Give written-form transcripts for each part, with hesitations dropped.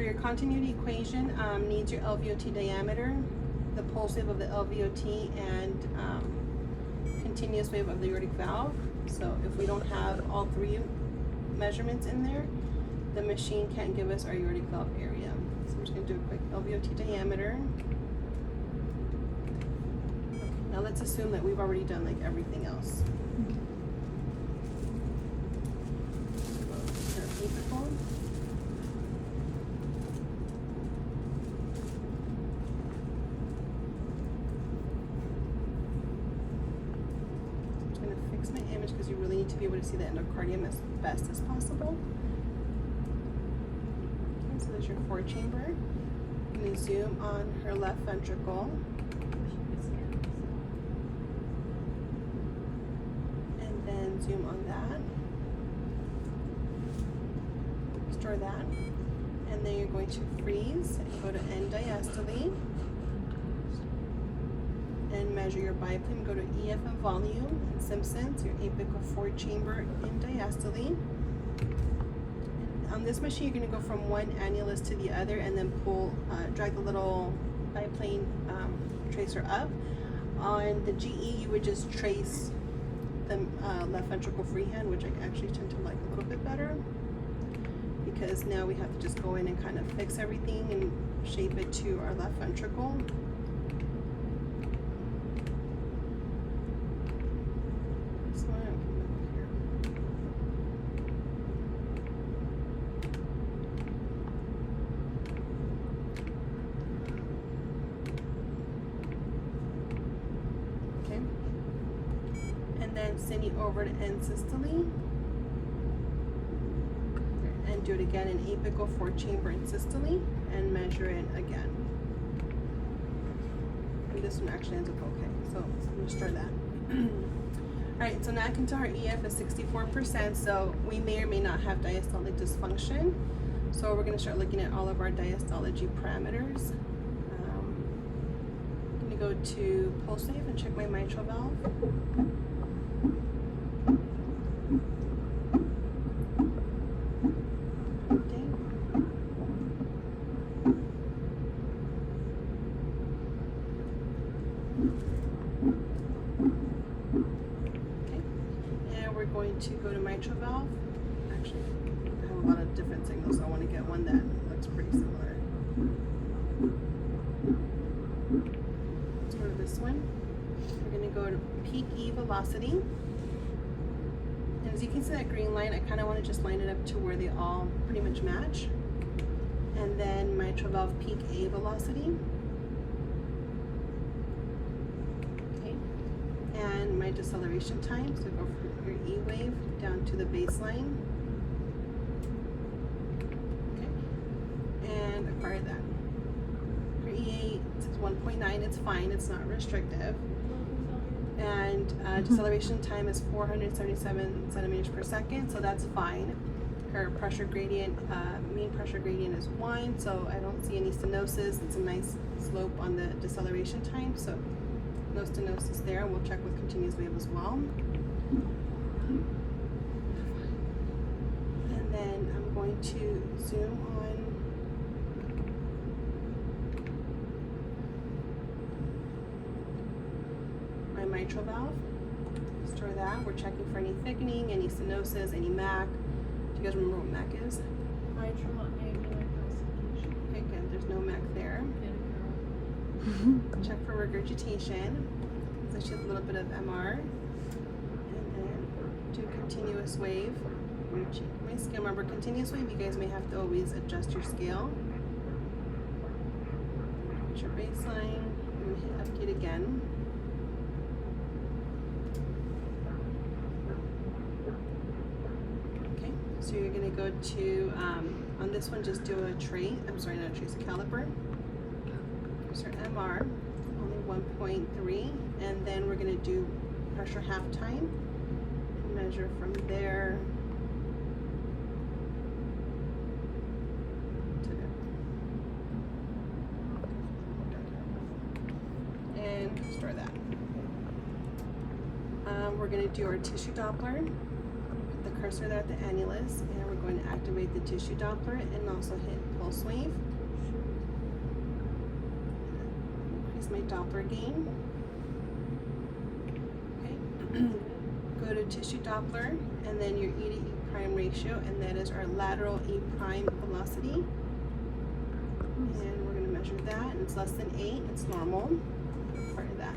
remember your continuity equation needs your LVOT diameter, the pulse wave of the LVOT, and continuous wave of the aortic valve. So if we don't have all three measurements in there, the machine can't give us our aortic valve area. So I'm just going to do a quick LVOT diameter. Okay, now let's assume that we've already done like everything else. Because you really need to be able to see the endocardium as best as possible. Okay, so there's your 4-chamber. I'm going to zoom on her left ventricle. And then zoom on that. Store that. And then you're going to freeze and go to end diastole. And measure your biplane, go to EF and volume, and Simpson's, your apical 4-chamber in diastole. And on this machine, you're going to go from one annulus to the other and then pull, drag the little biplane tracer up. On the GE, you would just trace the left ventricle freehand, which I actually tend to like a little bit better, because now we have to just go in and kind of fix everything and shape it to our left ventricle. And then send you over to end systole, and do it again in apical 4-chamber in systole, and measure it again. And this one actually ends up okay, so let's start that. Alright, so now I can tell our EF is 64%, so we may or may not have diastolic dysfunction. So we're going to start looking at all of our diastology parameters. I'm going to go to pulse wave and check my mitral valve. To go to mitral valve. Actually, I have a lot of different signals, so I want to get one that looks pretty similar. Let's go to this one. We're going to go to peak E velocity. And as you can see that green line, I kind of want to just line it up to where they all pretty much match. And then mitral valve peak A velocity. And my deceleration time, so go from your E wave down to the baseline. Okay, and acquire that. Your E8 says 1.9, it's fine, it's not restrictive. And deceleration time is 477 centimeters per second, so that's fine. Her pressure gradient, mean pressure gradient is 1, so I don't see any stenosis. It's a nice slope on the deceleration time, so no stenosis there. We'll check with continuous wave as well. And then I'm going to zoom on my mitral valve. Store that. We're checking for any thickening, any stenosis, any MAC. Do you guys remember what MAC is? Mitral angular calcification. Okay, good. There's no MAC there. Check for regurgitation. So she has a little bit of MR. And then do continuous wave. Check my scale. Remember, continuous wave, you guys may have to always adjust your scale. Get your baseline. And hit update again. Okay, so you're going to go to, on this one, just do a trace. I'm sorry, not a trace, a caliper. Here's our MR, only 1.3, and then we're going to do pressure half time, measure from there to there, and store that. We're going to do our tissue Doppler, put the cursor there at the annulus, and we're going to activate the tissue Doppler and also hit pulse wave. Increase my Doppler gain. Okay. Go to tissue Doppler and then your E to E prime ratio, and that is our lateral E prime velocity. And we're going to measure that, and it's less than 8, it's normal. Part of that.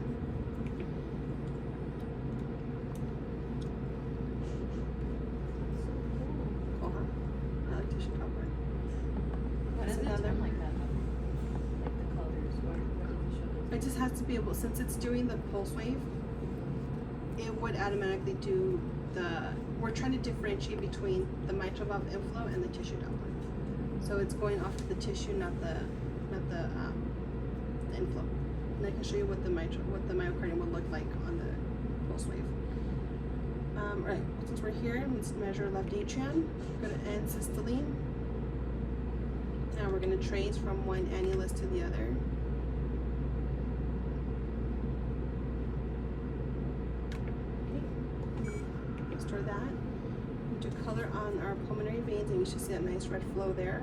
Cool, huh? I like tissue Doppler. Why That's does it another. turn like that? Like the colors, what does it show? It just has to be able, since it's doing the pulse wave, it would automatically do we're trying to differentiate between the mitral valve inflow and the tissue Doppler. So it's going off of the tissue, not the inflow. And I can show you what the myocardium would look like on the pulse wave. Right, since we're here, let's measure left atrium. Go to end systole. Now we're going to trace from one annulus to the other. Store that. Do color on our pulmonary veins, and you should see that nice red flow there.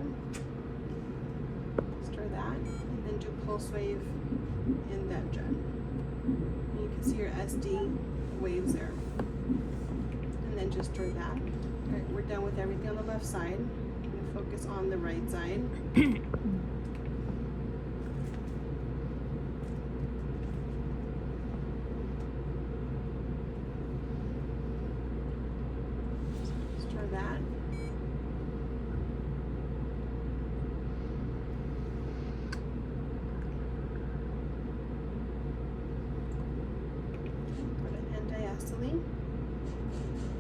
Store that, and then do pulse wave in that jet. And you can see your SD waves there. And then just store that. Alright, we're done with everything on the left side. I'm going to focus on the right side. Store that. Go to end diastole.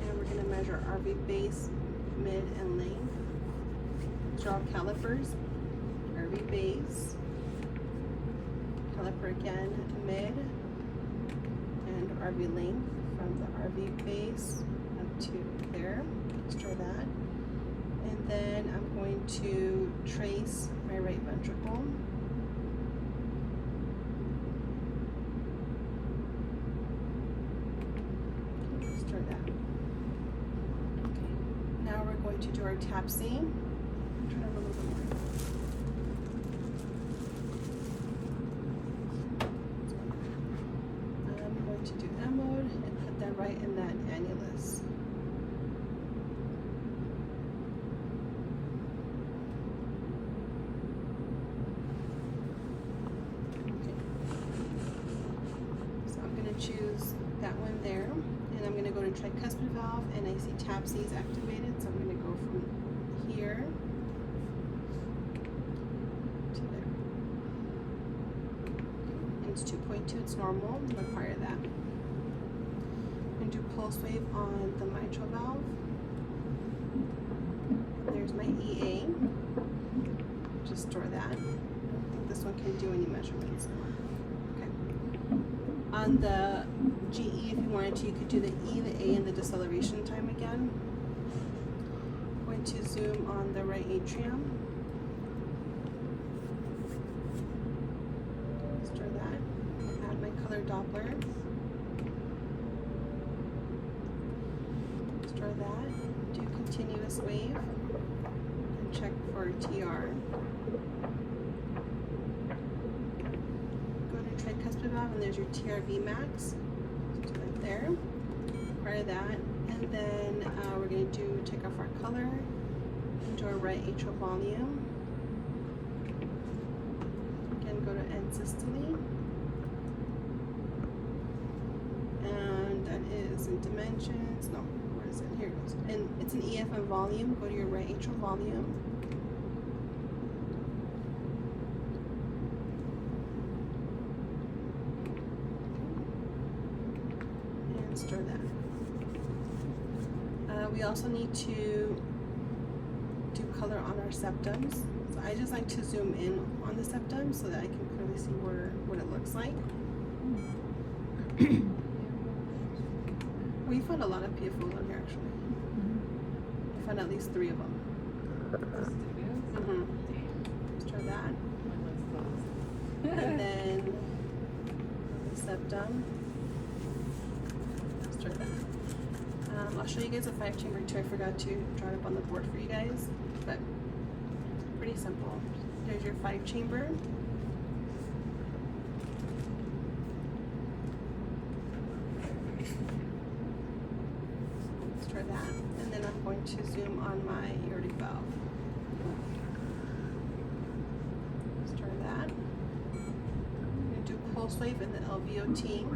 And we're going to measure RV base, mid, and length. Draw calipers, RV base, caliper again, mid, and RV length from the RV base up to there. Store that. And then I'm going to trace my right ventricle. Store that. Okay. Now we're going to do our TAPC. Turn it a little bit more. I'm going to do M mode and put that right in that annulus. Okay. So I'm going to choose that one there, and I'm going to go to tricuspid valve, and I see TAPC is activated, so I'm going to go from here to there. And it's 2.2, it's normal, require that. I'm going to do pulse wave on the mitral valve. There's my EA. Just store that. I don't think this one can do any measurements. Okay. On the GE, if you wanted to, you could do the E, the A, and the deceleration time again. I'm going to zoom on the right atrium. Store that. Add my color Doppler. Store that. Do continuous wave. And check for TR. Go to tricuspid valve, and there's your TRV max. Just right there. Require that. And then we're going to take off our color and do our right atrial volume. Again, go to end systole. And that is in dimensions. No, where is it? Here it goes. And it's an EFM volume. Go to your right atrial volume. And store that. We also need to do color on our septums. So I just like to zoom in on the septum so that I can clearly see what it looks like. We found a lot of PFOs on here actually. I found at least 3 of them. Let's try that. And then the septum. Let's try that. I'll show you guys a 5-chamber too. I forgot to draw it up on the board for you guys, but pretty simple. There's your 5-chamber. Let's try that. And then I'm going to zoom on my aortic valve. Let's try that. I'm going to do pulse wave in the LVOT.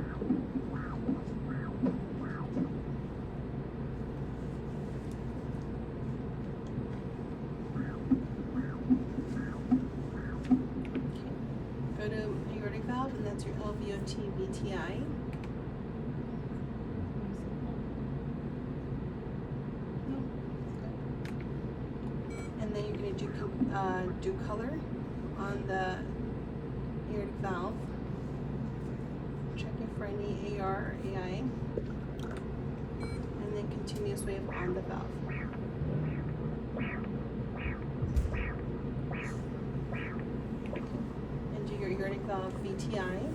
Go to aortic valve, and that's your LVOT VTI. And then you're going to do color on the aortic valve, checking for any AR or AI, and then continuous wave on the valve. And do your aortic valve VTI.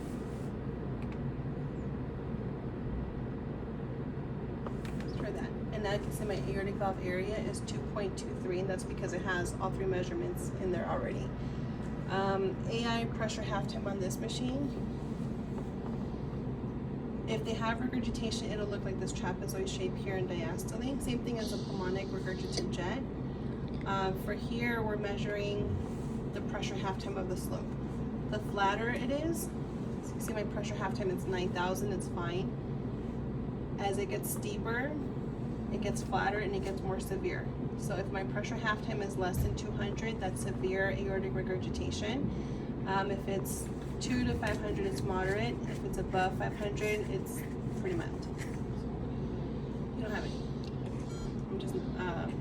Let's try that. And now you can see my aortic valve area is 2.23, and that's because it has all 3 measurements in there already. AI pressure half time on this machine. If they have regurgitation, it'll look like this trapezoid shape here in diastole. Same thing as a pulmonic regurgitant jet. For here, we're measuring the pressure half time of the slope. The flatter it is, so you see my pressure half time is 9,000, it's fine. As it gets steeper, it gets flatter and it gets more severe. So if my pressure half time is less than 200, that's severe aortic regurgitation. If it's 2 to 500, it's moderate. If it's above 500, it's pretty mild. You don't have any. I'm just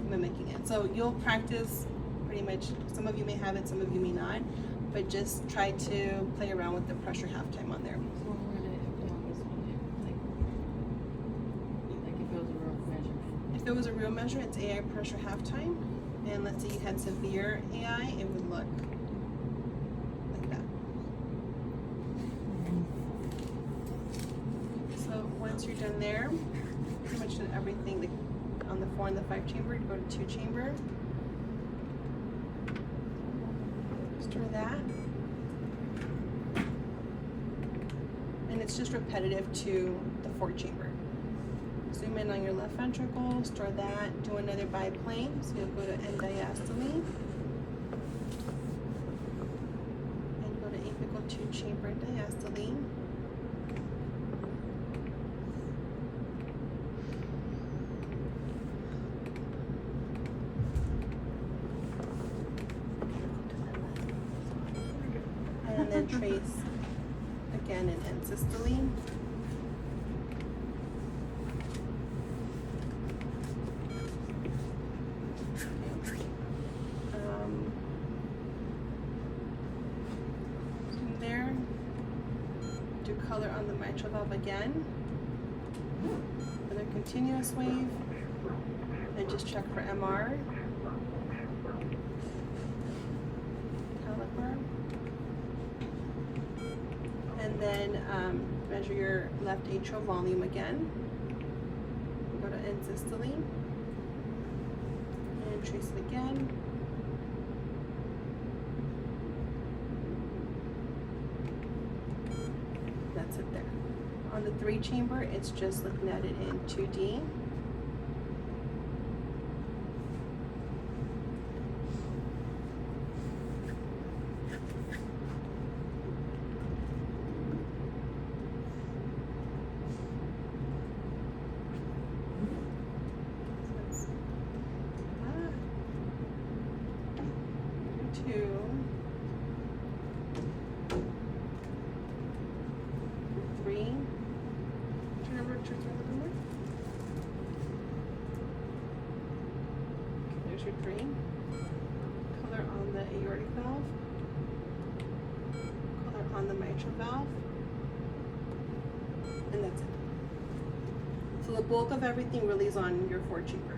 mimicking it. So you'll practice pretty much. Some of you may have it, some of you may not, but just try to play around with the pressure half time on there. So we're gonna put on this one, like if it was a real measurement. If it was a real measure, it's AI pressure half time. And let's say you had severe AI, it would look like that. So once you're done there, pretty much did everything on the 4 and the 5-chamber. You go to 2-chamber. Store that. And it's just repetitive to the 4-chamber. Zoom in on your left ventricle, store that, do another biplane. So you'll go to end diastole. And go to apical 2-chamber diastole. And then trace again and end systole. From there, do color on the mitral valve again. Another continuous wave, and just check for MR. Caliper. And then measure your left atrial volume again. Go to end systole. And trace it again. That's it there. On the 3-chamber, it's just looking at it in 2D. There's your 3. Color on the aortic valve. Color on the mitral valve. And that's it. So the bulk of everything really is on your 4-chamber.